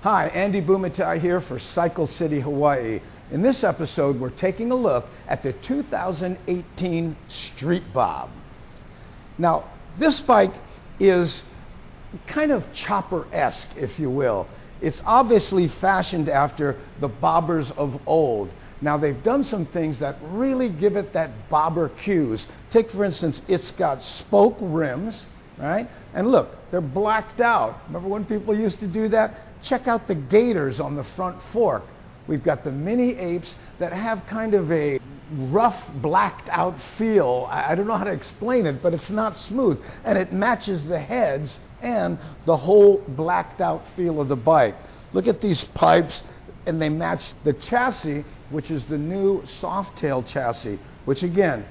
Hi, Andy Bumatai here for Cycle City, Hawaii. In this episode, we're taking a look at the 2018 Street Bob. Now, this bike is kind of chopper-esque, if you will. It's obviously fashioned after the bobbers of old. Now, they've done some things that really give it that bobber cues. Take, for instance, it's got spoke rims, right? And look, they're blacked out. Remember when people used to do that? Check out the gators on the front fork. We've got the mini apes that have kind of a rough, blacked out feel. I don't know how to explain it, but it's not smooth. And it matches the heads and the whole blacked out feel of the bike. Look at these pipes, and they match the chassis, which is the new soft-tail chassis, which again,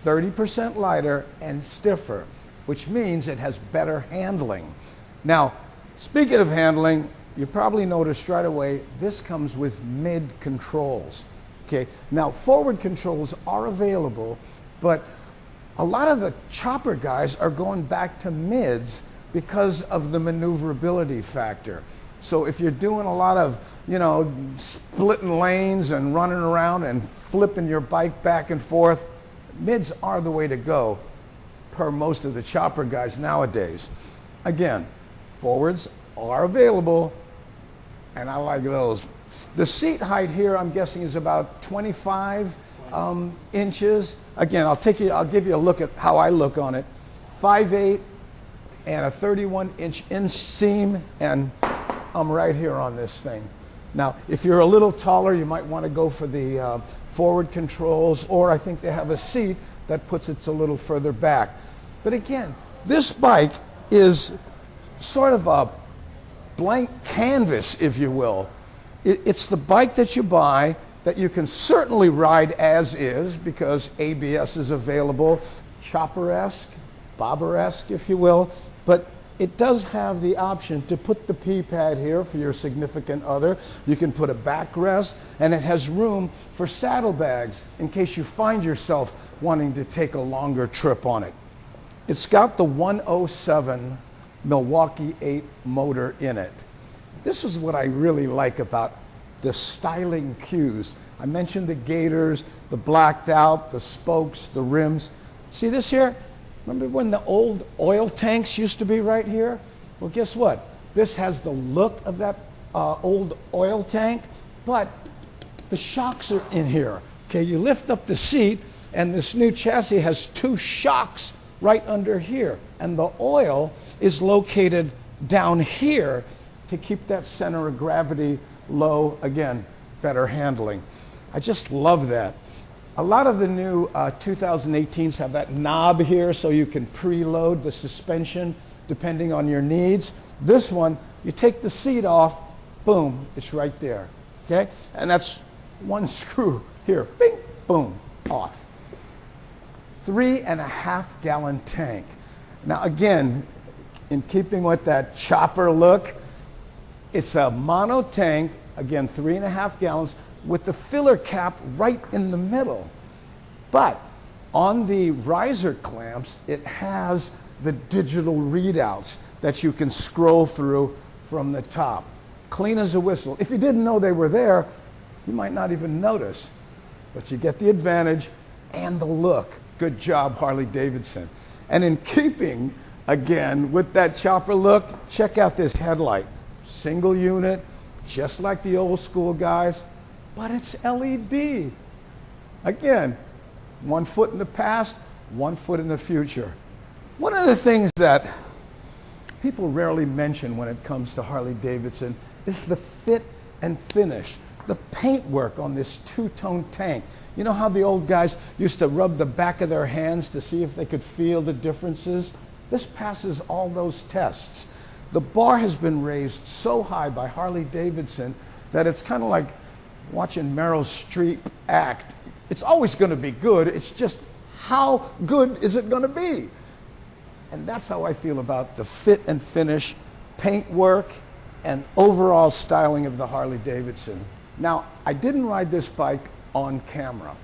30% lighter and stiffer, which means it has better handling. Now, speaking of handling, you probably noticed right away, this comes with mid controls. Okay, now forward controls are available, but a lot of the chopper guys are going back to mids because of the maneuverability factor. So if you're doing a lot of, splitting lanes and running around and flipping your bike back and forth, mids are the way to go per most of the chopper guys nowadays. Again, forwards are available, and I like those. The seat height here, I'm guessing, is about 25 inches. Again, I'll give you a look at how I look on it. 5'8" and a 31-inch inseam, and I'm right here on this thing. Now, if you're a little taller, you might want to go for the forward controls, or I think they have a seat that puts it a little further back. But again, this bike is sort of a blank canvas, if you will. It's the bike that you buy that you can certainly ride as is because ABS is available, chopper-esque, bobber-esque, if you will, but it does have the option to put the P-pad here for your significant other. You can put a backrest, and it has room for saddlebags in case you find yourself wanting to take a longer trip on it. It's got the 107 Milwaukee 8 motor in it. This is what I really like about the styling cues. I mentioned the gators, the blacked out, the spokes, the rims. See this here? Remember when the old oil tanks used to be right here? Well, guess what? This has the look of that old oil tank, but the shocks are in here. Okay, you lift up the seat, and this new chassis has two shocks right under here, and the oil is located down here to keep that center of gravity low. Again, better handling. I just love that. A lot of the new 2018s have that knob here so you can preload the suspension depending on your needs. This one, you take the seat off, boom, it's right there. Okay, and that's one screw here, bing, boom, off. 3.5 gallon tank. Now again, in keeping with that chopper look, it's a mono tank, again 3.5 gallons, with the filler cap right in the middle. But on the riser clamps, it has the digital readouts that you can scroll through from the top. Clean as a whistle. If you didn't know they were there, you might not even notice. But you get the advantage and the look. Good job, Harley-Davidson. And in keeping, again, with that chopper look, check out this headlight. Single unit, just like the old school guys, but it's LED. Again, 1 foot in the past, 1 foot in the future. One of the things that people rarely mention when it comes to Harley-Davidson is the fit and finish, the paintwork on this two-tone tank. You know how the old guys used to rub the back of their hands to see if they could feel the differences? This passes all those tests. The bar has been raised so high by Harley-Davidson that it's kind of like watching Meryl Streep act. It's always going to be good. It's just how good is it going to be? And that's how I feel about the fit and finish, paint work, and overall styling of the Harley-Davidson. Now, I didn't ride this bike on camera.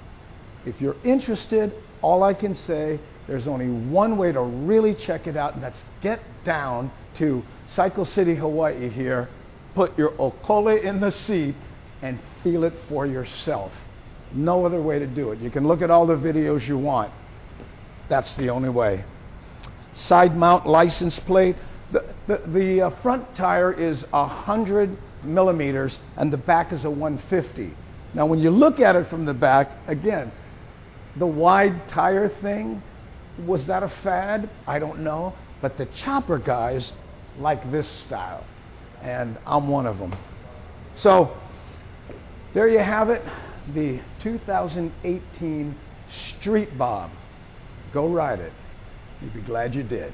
If you're interested, all I can say, there's only one way to really check it out, and that's get down to Cycle City, Hawaii here put your Ocola in the seat and feel it for yourself. No other way to do it. You can look at all the videos you want. That's the only way. Side mount license plate. The front tire is 100 millimeters and the back is a 150. Now when you look at it from the back, again, the wide tire thing, was that a fad? I don't know. But the chopper guys like this style, and I'm one of them. So there you have it, the 2018 Street Bob. Go ride it. You'd be glad you did.